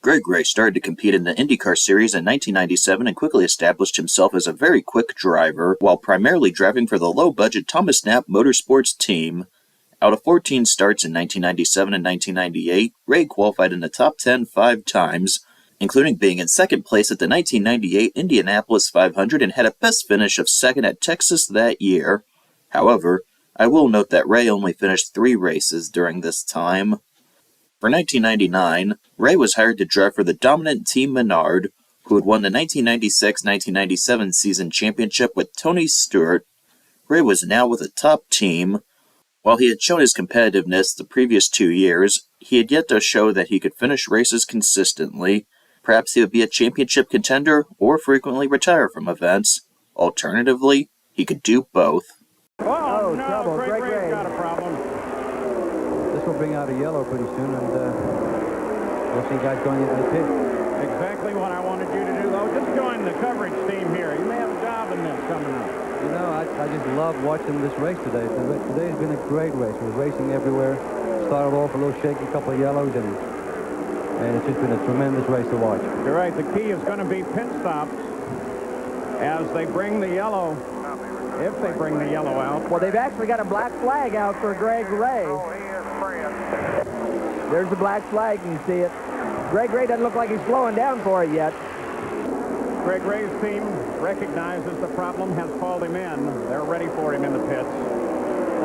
Greg Ray started to compete in the IndyCar series in 1997 and quickly established himself as a very quick driver, while primarily driving for the low-budget Thomas Knapp Motorsports team. Out of 14 starts in 1997 and 1998, Ray qualified in the top 10 5 times, including being in second place at the 1998 Indianapolis 500 and had a best finish of second at Texas that year. However, I will note that Ray only finished 3 races during this time. For 1999, Ray was hired to drive for the dominant Team Menard, who had won the 1996-1997 season championship with Tony Stewart. Ray was now with a top team. While he had shown his competitiveness the previous 2 years, he had yet to show that he could finish races consistently. Perhaps he would be a championship contender or frequently retire from events. Alternatively, he could do both. Oh, no, trouble. Greg Ray's got a problem. This will bring out a yellow pretty soon, and we'll see guys going into the pit. Exactly what I wanted you to do, though. Just join the coverage team here. You may have a job in this coming up. You know, I just love watching this race today. Today's been a great race. We're racing everywhere. Started off a little shaky, a couple of yellows, and it's just been a tremendous race to watch. You're right. The key is going to be pit stops as they bring the yellow. If they bring the yellow out. Well, they've actually got a black flag out for Greg Ray. There's the black flag, you can see it. Greg Ray doesn't look like he's slowing down for it yet. Greg Ray's team recognizes the problem, has called him in. They're ready for him in the pits.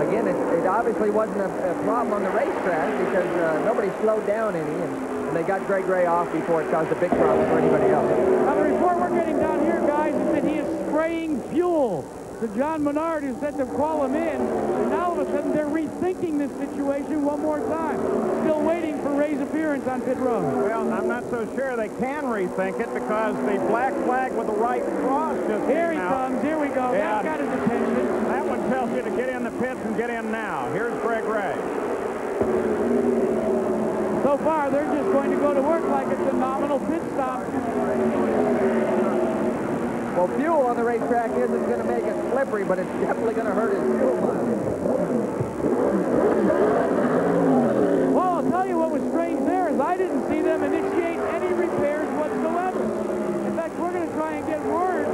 Again, it obviously wasn't a problem on the racetrack because nobody slowed down any, and they got Greg Ray off before it caused a big problem for anybody else. Now, the report we're getting down here, guys, is that he is spraying fuel. So John Menard, who said to call him in, and now all of a sudden they're rethinking this situation one more time. Still waiting for Ray's appearance on pit road. Well, I'm not so sure they can rethink it because the black flag with the white cross just Here he came out. comes. Here we go. Yeah. That's got his attention. That one tells you to get in the pits and get in now. Here's Greg Ray. So far, they're just going to go to work like it's a nominal pit stop. Well, fuel on the racetrack isn't going to make it slippery, but it's definitely going to hurt his fuel mileage. Well, I'll tell you what was strange there is I didn't see them initiate any repairs whatsoever. In fact, we're going to try and get word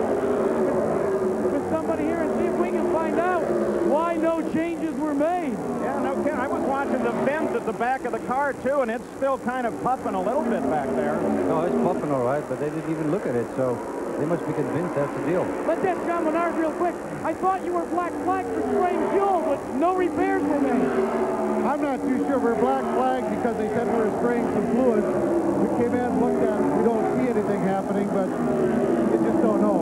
with somebody here and see if we can find out why no changes were made. Yeah, no kidding. I was watching the vent at the back of the car, too, and it's still kind of puffing a little bit back there. No, it's puffing all right, but they didn't even look at it, so they must be convinced that's the deal. Let's ask John Menard real quick. I thought you were black flag for spraying fuel, but no repairs were made. I'm not too sure we're black flag because they said we were spraying some fluids. We came in and looked at it. We don't see anything happening, but you just don't know.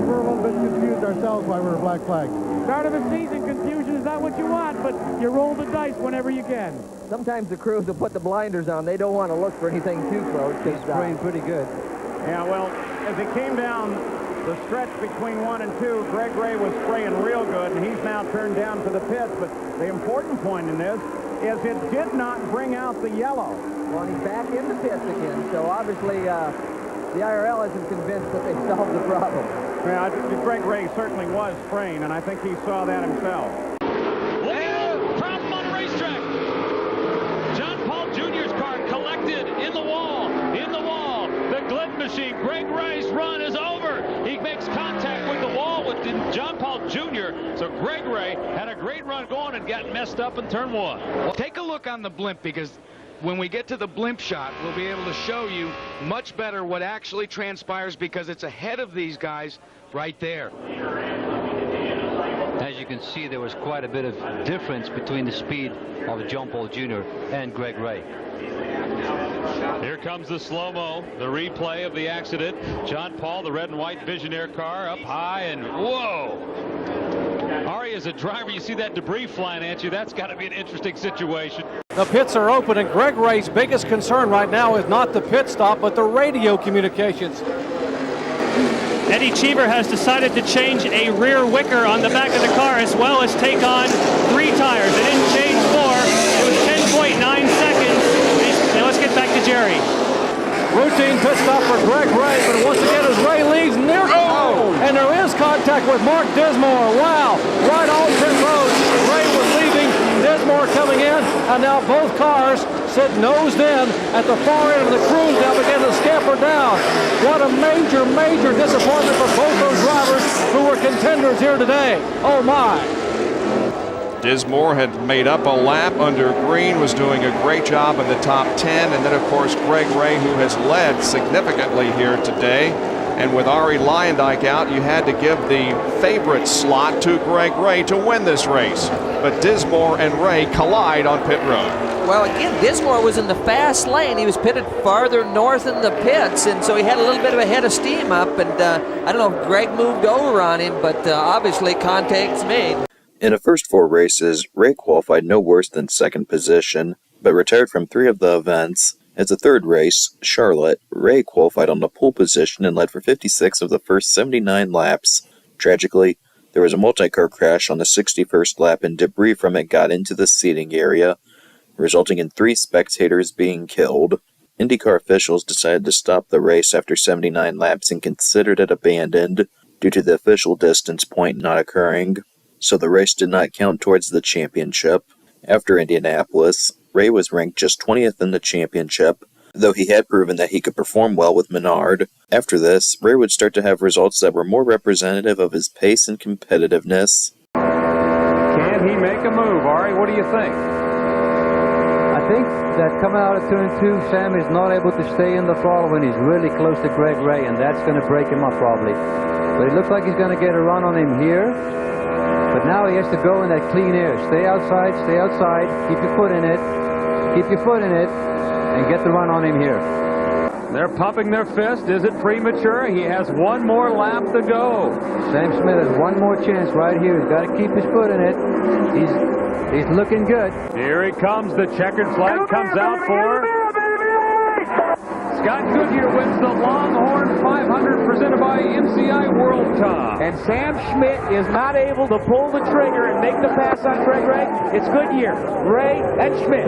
We're a little bit confused ourselves why we're black flag. Start of a season, confusion is not what you want, but you roll the dice whenever you can. Sometimes the crews will put the blinders on. They don't want to look for anything too close. He's spraying pretty good. Yeah, well, as he came down the stretch between 1 and 2, Greg Ray was spraying real good, and he's now turned down to the pits. But the important point in this is it did not bring out the yellow. Well, he's back in the pits again, so obviously the IRL isn't convinced that they solved the problem. Yeah, Greg Ray certainly was spraying, and I think he saw that himself. Problem on the racetrack. John Paul Jr.'s car collected in the wall. The glint machine. Greg Ray's run is over. He makes contact with the wall with John Paul Jr. So Greg Ray had a great run going and got messed up in turn 1. Well, take a look on the blimp, because when we get to the blimp shot, we'll be able to show you much better what actually transpires, because it's ahead of these guys right there. As you can see, there was quite a bit of difference between the speed of John Paul Jr. and Greg Ray. Here comes the slow-mo, the replay of the accident. John Paul, the red and white Visionaire car, up high, and whoa! Ari, as a driver, you see that debris flying at you. That's got to be an interesting situation. The pits are open, and Greg Ray's biggest concern right now is not the pit stop, but the radio communications. Eddie Cheever has decided to change a rear wicker on the back of the car, as well as take on 3 tires. They didn't change 4. It was 10.9 seconds. Now let's get back to Jerry. Routine pit stop for Greg Ray, but once again as Ray leaves near. Oh! And there is contact with Mark Dismore. Wow! Right on pit road. Ray was leaving, Dismore coming in, and now both cars Sit nosed in at the far end of the cruise. Now begin to scamper down. What a major, major disappointment for both those drivers who were contenders here today. Oh my. Dismore had made up a lap under green, was doing a great job in the top 10, and then of course Greg Ray, who has led significantly here today. And with Ari Leyendijk out, you had to give the favorite slot to Greg Ray to win this race. But Dismore and Ray collide on pit road. Well, again, Dismore was in the fast lane. He was pitted farther north in the pits, and so he had a little bit of a head of steam up. And I don't know if Greg moved over on him, but obviously contact's made. In the first 4 races, Ray qualified no worse than second position, but retired from 3 of the events. As the third race, Charlotte, Ray qualified on the pole position and led for 56 of the first 79 laps. Tragically, there was a multi-car crash on the 61st lap and debris from it got into the seating area, resulting in 3 spectators being killed. IndyCar officials decided to stop the race after 79 laps and considered it abandoned due to the official distance point not occurring, so the race did not count towards the championship. After Indianapolis, Ray was ranked just 20th in the championship, though he had proven that he could perform well with Menard. After this, Ray would start to have results that were more representative of his pace and competitiveness. Can he make a move, Ari? What do you think? I think that coming out of turn 2, Sam is not able to stay in the throttle when he's really close to Greg Ray, and that's going to break him up probably. But it looks like he's going to get a run on him here. But now he has to go in that clean air. Stay outside, keep your foot in it, and get the run on him here. They're pumping their fist. Is it premature? He has 1 more lap to go. Sam Schmidt has 1 more chance right here. He's got to keep his foot in it. He's looking good. Here he comes. The checkered flag comes out for Scott Goodyear wins the Longhorn 500 presented by MCI World Cup. And Sam Schmidt is not able to pull the trigger and make the pass on Greg Ray. It's Goodyear, Ray, and Schmidt.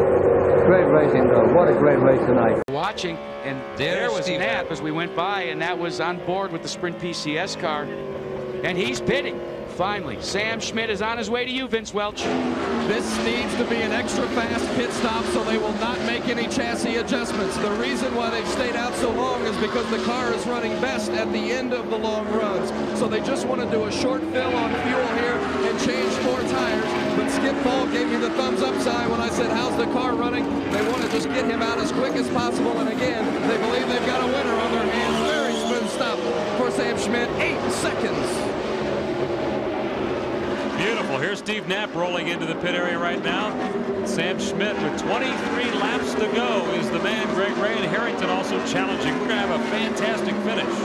Great racing, though. What a great race tonight. Watching, and there was Knapp as we went by, and that was on board with the Sprint PCS car. And he's pitting. Finally, Sam Schmidt is on his way to you, Vince Welch. This needs to be an extra fast pit stop so they will not make any chassis adjustmts. The reason why they've stayed out so long is because the car is running best at the end of the long runs. So they just want to do a short fill on fuel here and change 4 tires. But Skip Paul gave me the thumbs up sign when I said, how's the car running? They want to just get him out as quick as possible. And again, they believe they've got a winner on their hands. Very smooth stop for Sam Schmidt. 8 seconds. Beautiful. Here's Steve Knapp rolling into the pit area right now. Sam Schmidt with 23 laps to go is the man. Greg Ray and Harrington also challenging. We're going to have a fantastic finish.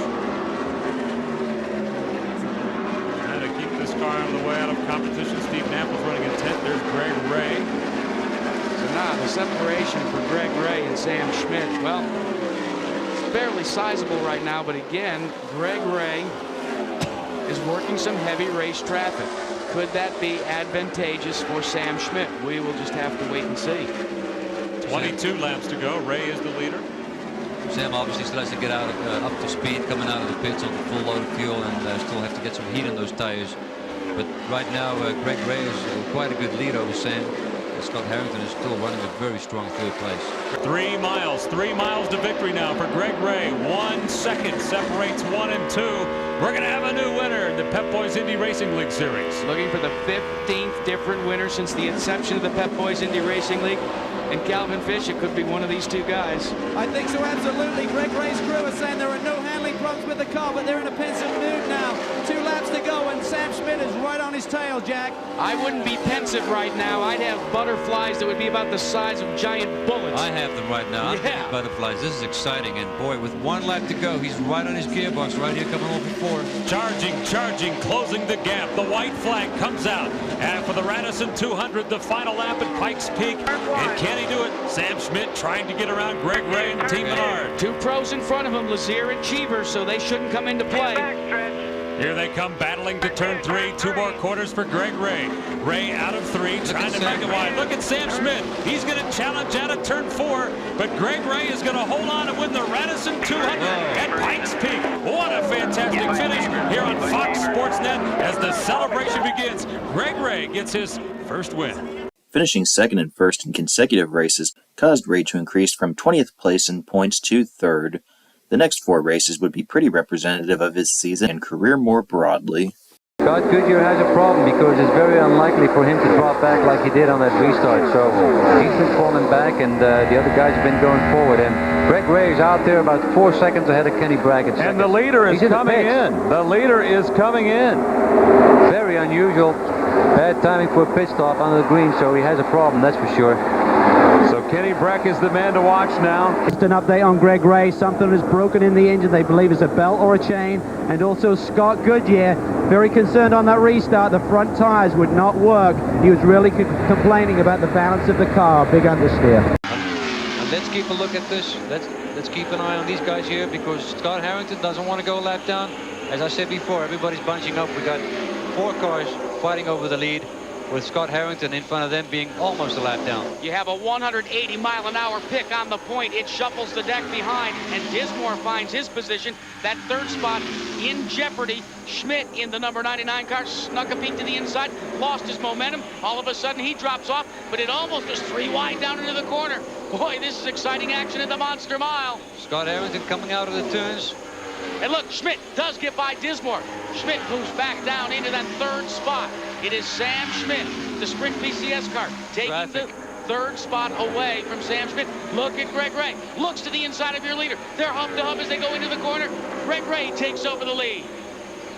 Trying to keep this car out of the way, out of competition. Steve Knapp was running in 10th. There's Greg Ray. So now the separation for Greg Ray and Sam Schmidt. Well, it's fairly sizable right now, but again, Greg Ray is working some heavy race traffic. Could that be advantageous for Sam Schmidt? We will just have to wait and see. 22 laps to go. Ray is the leader. Sam obviously still has to get out up to speed coming out of the pits on the full load of fuel, and still have to get some heat in those tires. But right now, Greg Ray is quite a good lead over Sam. Scott Harrington is still running a very strong 3rd place. 3 miles to victory now for Greg Ray. 1 second separates 1 and 2. We're going to have a new winner in the Pep Boys Indy Racing League Series. Looking for the 15th different winner since the inception of the Pep Boys Indy Racing League. And Calvin Fish, it could be one of these 2 guys. I think so, absolutely. Greg Ray's crew is saying there are no handling problems with the car, but they're in a pensive mood now. 2 laps to go, and Sam Schmidt is right on his tail, Jack. I wouldn't be pensive right now. I'd have butterflies that would be about the size of giant bullets. I have them right now. Yeah. Butterflies. This is exciting, and boy, with 1 lap to go, he's right on his gearbox right here coming over 4. Charging, closing the gap. The white flag comes out. And for the Radisson 200, the final lap at Pikes Peak. And can he do it? Sam Schmidt trying to get around Greg Ray and Team Menard. 2 pros in front of him, Lazier and Cheever, so they shouldn't come into play. Here they come battling to turn 3. 2 more quarters for Greg Ray. Ray out of 3, trying to make it wide. Look at Sam Schmidt. He's going to challenge out of turn 4, but Greg Ray is going to hold on and win the Radisson 200 at Pikes Peak. What a fantastic finish here on Fox Sports Net as the celebration begins. Greg Ray gets his first win. Finishing second and first in consecutive races caused Ray to increase from 20th place in points to third. The next 4 races would be pretty representative of his season and career more broadly. Scott Goodyear has a problem because it's very unlikely for him to drop back like he did on that restart. So he's been falling back, and the other guys have been going forward. And Greg Ray is out there about 4 seconds ahead of Kenny Brackett. And the leader is coming in. The leader is coming in. Very unusual. Bad timing for a pit stop on the green, so he has a problem, that's for sure. So Kenny Brack is the man to watch now. Just an update on Greg Ray. Something is broken in the engine. They believe it's a belt or a chain. And also Scott Goodyear, very concerned on that restart. The front tires would not work. He was really complaining about the balance of the car. Big understeer. And let's keep a look at this. Let's keep an eye on these guys here, because Scott Harrington doesn't want to go a lap down. As I said before, everybody's bunching up. We got 4 cars fighting over the lead, with Scott Harrington in front of them being almost a lap down. You have a 180-mile-an-hour pick on the point. It shuffles the deck behind, and Dismore finds his position. That 3rd spot in jeopardy. Schmidt in the number 99 car snuck a peek to the inside, lost his momentum. All of a sudden, he drops off, but it almost was 3 wide down into the corner. Boy, this is exciting action at the Monster Mile. Scott Harrington coming out of the turns. And look, Schmidt does get by Dismore. Schmidt moves back down into that 3rd spot. It is Sam Schmidt, the Sprint BCS car, taking the 3rd spot away from Sam Schmidt. Look at Greg Ray. Looks to the inside of your leader. They're hub to hub as they go into the corner. Greg Ray takes over the lead.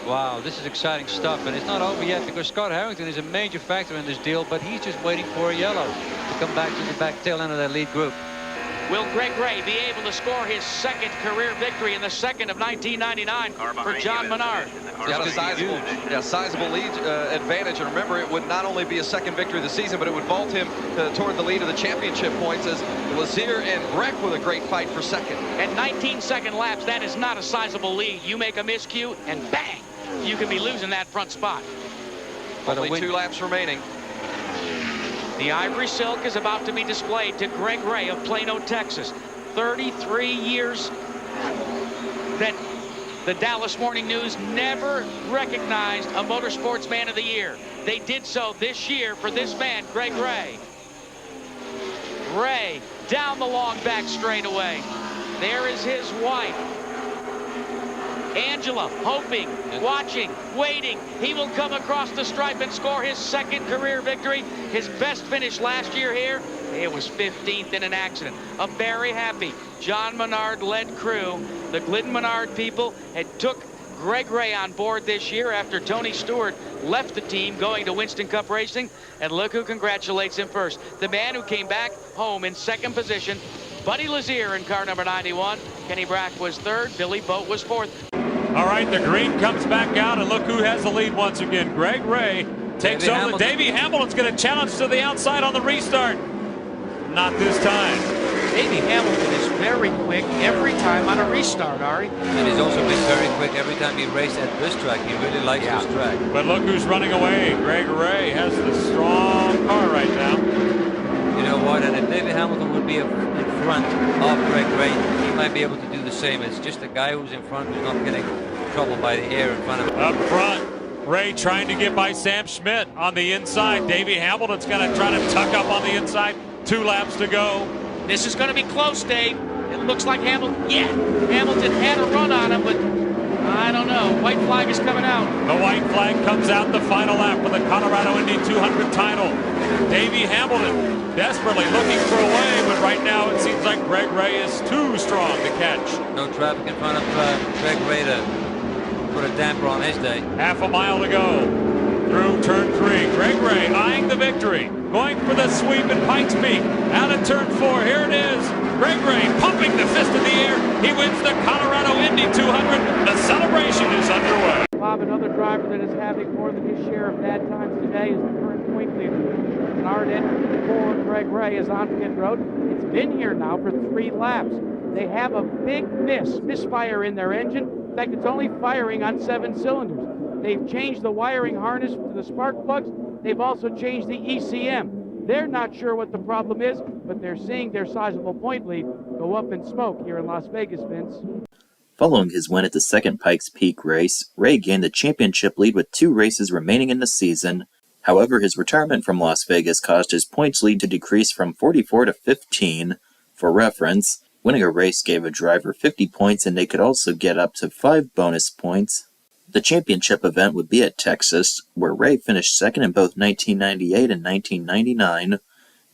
Wow, this is exciting stuff, and it's not over yet, because Scott Harrington is a major factor in this deal, but he's just waiting for a yellow to come back to the back tail end of that lead group. Will Greg Ray be able to score his 2nd career victory in the 2nd of 1999 for John Menard? Sizable lead advantage. And remember, it would not only be a 2nd victory of the season, but it would vault him toward the lead of the championship points, as Lazier and Breck with a great fight for 2nd. At 19-second laps, that is not a sizable lead. You make a miscue, and bang, you can be losing that front spot. But only 2 laps remaining. The Ivory Silk is about to be displayed to Greg Ray of Plano, Texas. 33 years that the Dallas Morning News never recognized a Motorsports Man of the Year. They did so this year for this man, Greg Ray. Ray down the long back straightaway. There is his wife, Angela, hoping, watching, waiting. He will come across the stripe and score his 2nd career victory. His best finish last year here, it was 15th in an accident. A very happy John Menard-led crew. The Glidden Menard people had took Greg Ray on board this year after Tony Stewart left the team going to Winston Cup Racing. And look who congratulates him first. The man who came back home in 2nd position, Buddy Lazier in car number 91. Kenny Brack was 3rd. Billy Boat was 4th. All right, the green comes back out, and look who has the lead once again. Greg Ray takes over. Davey Hamilton's going to challenge to the outside on the restart. Not this time. Davey Hamilton is very quick every time on a restart, Ari. And he's also been very quick every time he raced at this track. He really likes this track. But look who's running away. Greg Ray has the strong car right now. You know what? And if Davey Hamilton would be in front of Greg Ray, he might be able to do the same. It's just a guy who's in front who's not getting trouble by the air in front of him. Up front, Ray trying to get by Sam Schmidt on the inside. Davey Hamilton's going to try to tuck up on the inside. 2 laps to go. This is going to be close, Dave. It looks like Hamilton had a run on him, but I don't know. White flag is coming out. The white flag comes out the final lap for the Colorado Indy 200 title. Davey Hamilton desperately looking for a way, but right now it seems like Greg Ray is too strong to catch. No traffic in front of Greg Ray to put a damper on his day. Half a mile to go through turn 3. Greg Ray eyeing the victory, going for the sweep at Pikes Peak. Out of turn 4, here it is. Greg Ray pumping the fist in the air. He wins the Colorado Indy 200. The celebration is underway. Bob, another driver that is having more than his share of bad times today is the current point leader. Menard entered for Greg Ray is on pit road. It's been here now for 3 laps. They have a big misfire in their engine. In fact, it's only firing on 7 cylinders. They've changed the wiring harness to the spark plugs. They've also changed the ECM. They're not sure what the problem is, but they're seeing their sizable point lead go up in smoke here in Las Vegas, Vince. Following his win at the 2nd Pikes Peak race, Ray gained the championship lead with 2 races remaining in the season. However, his retirement from Las Vegas caused his points lead to decrease from 44 to 15. For reference, winning a race gave a driver 50 points, and they could also get up to 5 bonus points. The championship event would be at Texas, where Ray finished second in both 1998 and 1999.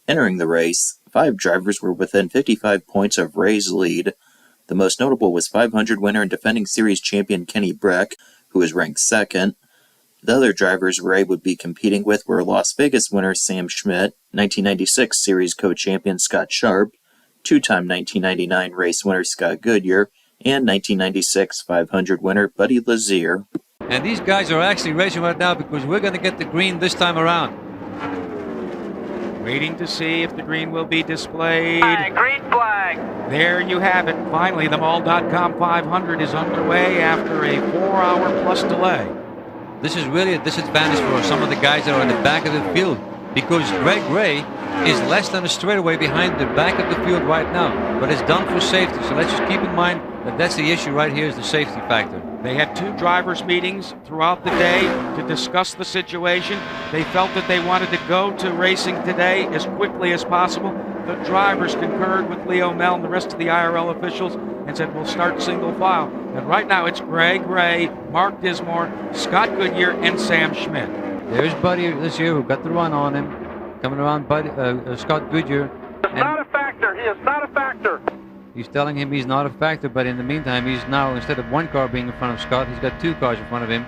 Entering the race, 5 drivers were within 55 points of Ray's lead. The most notable was 500 winner and defending series champion Kenny Brack, who was ranked second. The other drivers Ray would be competing with were Las Vegas winner Sam Schmidt, 1996 series co-champion Scott Sharp, two-time 1999 race winner Scott Goodyear, and 1996 500 winner Buddy Lazier. And these guys are actually racing right now because we're going to get the green this time around. Waiting to see if the green will be displayed. Green flag. There you have it. Finally, the Mall.com 500 is underway after a 4-hour plus delay. This is really a disadvantage for some of the guys that are in the back of the field because Greg Ray is less than a straightaway behind the back of the field right now, but it's done for safety. So let's just keep in mind that that's the issue right here is the safety factor. They had 2 drivers' meetings throughout the day to discuss the situation. They felt that they wanted to go to racing today as quickly as possible. The drivers concurred with Leo Mel and the rest of the IRL officials and said, we'll start single file. And right now it's Greg Ray, Mark Dismore, Scott Goodyear, and Sam Schmidt. There's Buddy this year who got the run on him. Coming around Buddy, Scott Goodyear. It's not a factor. He is not a factor. He's telling him he's not a factor, but in the meantime, he's now, instead of 1 car being in front of Scott, he's got 2 cars in front of him,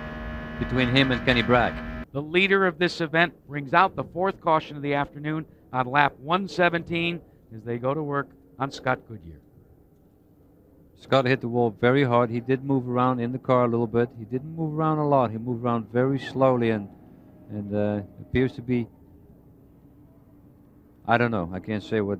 between him and Kenny Brack. The leader of this event brings out the 4th caution of the afternoon on lap 117 as they go to work on Scott Goodyear. Scott hit the wall very hard. He did move around in the car a little bit. He didn't move around a lot. He moved around very slowly and appears to be, I don't know. I can't say what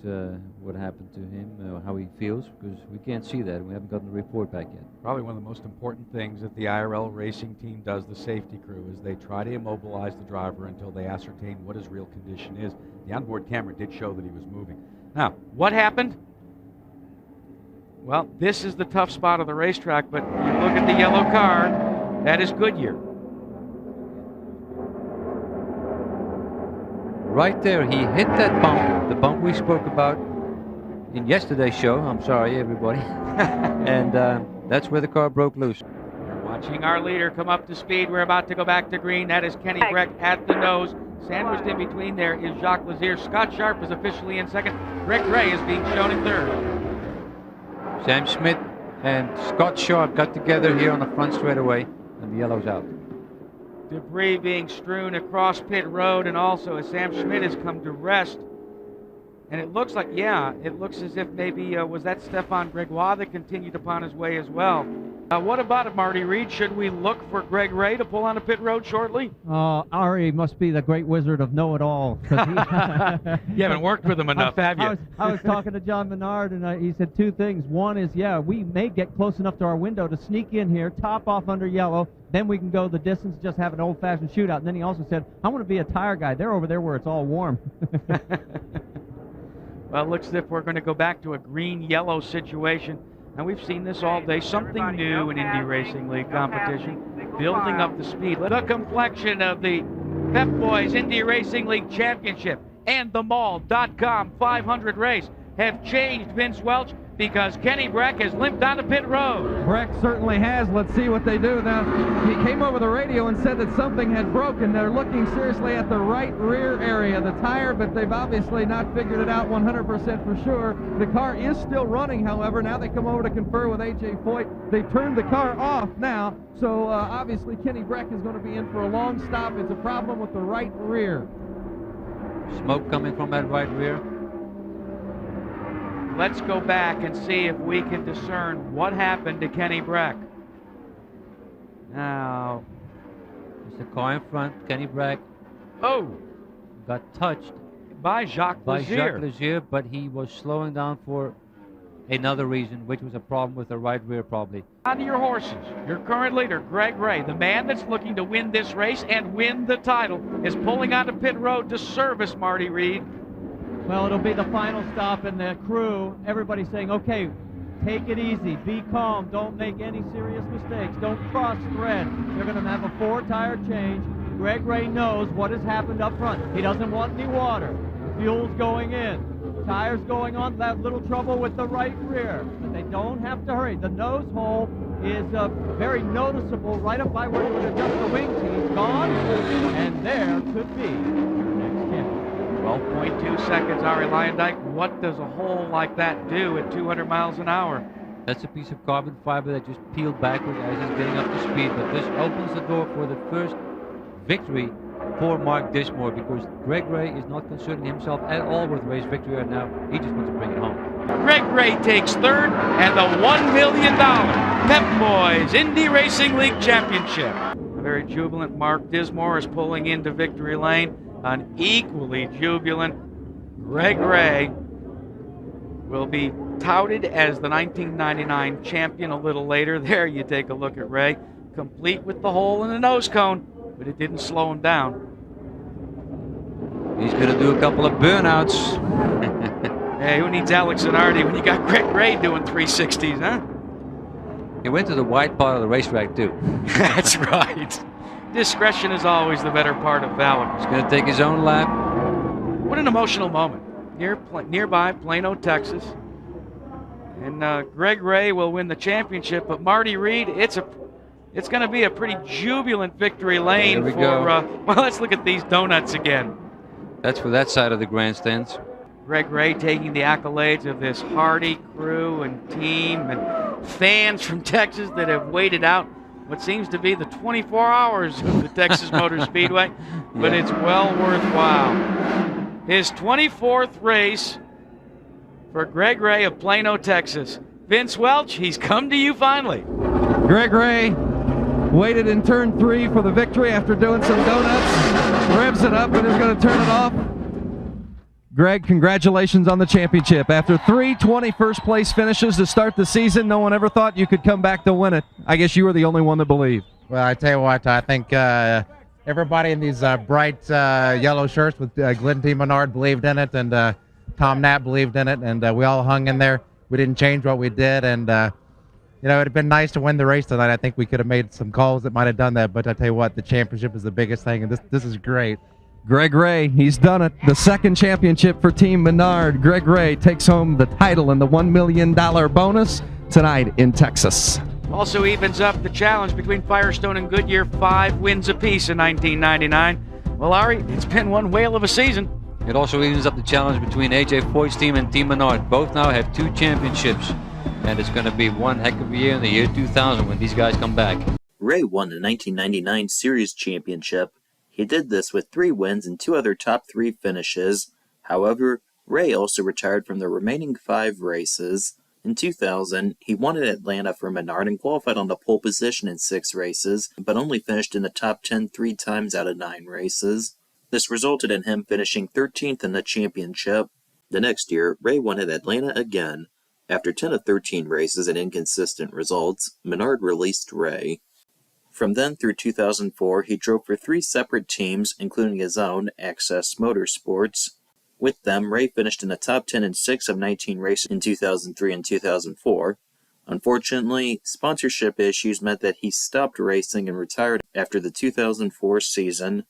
happened to him, how he feels, because we can't see that. We haven't gotten the report back yet. Probably one of the most important things that the IRL racing team does, the safety crew, is they try to immobilize the driver until they ascertain what his real condition is. The onboard camera did show that he was moving. Now, what happened? Well, this is the tough spot of the racetrack, but you look at the yellow car, that is Goodyear. Right there, he hit that bump, the bump we spoke about in yesterday's show. I'm sorry, everybody. And that's where the car broke loose. We're watching our leader come up to speed. We're about to go back to green. That is Kenny Brack at the nose. Sandwiched in between there is Jacques Lazier. Scott Sharp is officially in second. Greg Ray is being shown in third. Sam Schmidt and Scott Sharp got together here on the front straightaway, and the yellow's out. Debris being strewn across pit road, and also as Sam Schmidt has come to rest. And it looks like, it looks as if maybe, was that Stefan Gregoire that continued upon his way as well. What about it, Marty Reed? Should we look for Greg Ray to pull on a pit road shortly? Ari must be the great wizard of know-it-all. You haven't worked with him enough, have you? I was talking to John Menard, and he said 2 things. One is, we may get close enough to our window to sneak in here, top off under yellow, then we can go the distance, just have an old-fashioned shootout. And then he also said, I want to be a tire guy. They're over there where it's all warm. Well, it looks as if we're going to go back to a green-yellow situation. And we've seen this all day, something new in Indy Racing League competition, building up the speed. The complexion of the Pep Boys Indy Racing League Championship and the Mall.com 500 race have changed, Vince Welch, because Kenny Brack has limped onto pit road. Brack certainly has. Let's see what they do. Now, he came over the radio and said that something had broken. They're looking seriously at the right rear area, the tire, but they've obviously not figured it out 100% for sure. The car is still running, however. Now they come over to confer with A.J. Foyt. They turned the car off now, so obviously Kenny Brack is going to be in for a long stop. It's a problem with the right rear. Smoke coming from that right rear. Let's go back and see if we can discern what happened to Kenny Brack. Now, it's the car in front. Kenny Brack got touched by Jacques Lazier, but he was slowing down for another reason, which was a problem with the right rear probably. On to your horses. Your current leader, Greg Ray, the man that's looking to win this race and win the title, is pulling onto pit road to service Marty Reed. Well, it'll be the final stop, and the crew, everybody's saying, okay, take it easy, be calm, don't make any serious mistakes, don't cross thread. They're going to have a 4-tire change. Greg Ray knows what has happened up front. He doesn't want any water. Fuel's going in. Tires going on. That little trouble with the right rear. But they don't have to hurry. The nose hole is very noticeable right up by where you would adjust the wings. He's gone. And there could be your next champion. 12.2 seconds, Ari Leyendijk. What does a hole like that do at 200 miles an hour? That's a piece of carbon fiber that just peeled backward as he's getting up to speed. But this opens the door for the first victory for Mark Dismore, because Greg Ray is not concerning himself at all with race victory right now. He just wants to bring it home. Greg Ray takes third and the $1 million Pep Boys Indy Racing League Championship. A very jubilant Mark Dismore is pulling into victory lane. An equally jubilant Greg Ray will be touted as the 1999 champion a little later. There you take a look at Ray, complete with the hole in the nose cone, but it didn't slow him down. He's going to do a couple of burnouts. Hey, who needs Alex Zanardi when you got Greg Ray doing 360s, huh? He went to the wide part of the racetrack, too. That's right. Discretion is always the better part of valor. He's going to take his own lap. What an emotional moment. Nearby Plano, Texas. And Greg Ray will win the championship, but Marty Reed, it's going to be a pretty jubilant victory lane Here we for, go. well, let's look at these donuts again. That's for that side of the grandstands. Greg Ray taking the accolades of this hardy crew and team and fans from Texas that have waited out what seems to be the 24 hours of the Texas Motor Speedway, but it's well worthwhile. His 24th race for Greg Ray of Plano, Texas. Vince Welch, he's come to you finally. Greg Ray waited in turn 3 for the victory after doing some donuts, revs it up and is going to turn it off. Greg, congratulations on the championship. After 3 21st place finishes to start the season, no one ever thought you could come back to win it. I guess you were the only one that believed. Well, I tell you what, I think everybody in these bright yellow shirts with Glenn T. Menard believed in it, and Tom Knapp believed in it, and we all hung in there. We didn't change what we did, and you know, it'd have been nice to win the race tonight. I think we could have made some calls that might have done that, but I tell you what, the championship is the biggest thing, and this is great. Greg Ray, he's done it. The second championship for Team Menard. Greg Ray takes home the title and the $1 million bonus tonight in Texas. Also evens up the challenge between Firestone and Goodyear, 5 wins apiece in 1999. Well, Ari, it's been one whale of a season. It also evens up the challenge between A.J. Foyt's team and Team Menard. Both now have 2 championships, and it's going to be one heck of a year in the year 2000 when these guys come back. Ray won the 1999 Series Championship. He did this with 3 wins and 2 other top 3 finishes. However, Ray also retired from the remaining 5 races. In 2000, he won at Atlanta for Menard and qualified on the pole position in 6 races, but only finished in the top 10 3 times out of 9 races. This resulted in him finishing 13th in the championship. The next year, Ray won at Atlanta again. After 10 of 13 races and inconsistent results, Menard released Ray. From then through 2004, he drove for 3 separate teams, including his own, Access Motorsports. With them, Ray finished in the top 10 in 6 of 19 races in 2003 and 2004. Unfortunately, sponsorship issues meant that he stopped racing and retired after the 2004 season.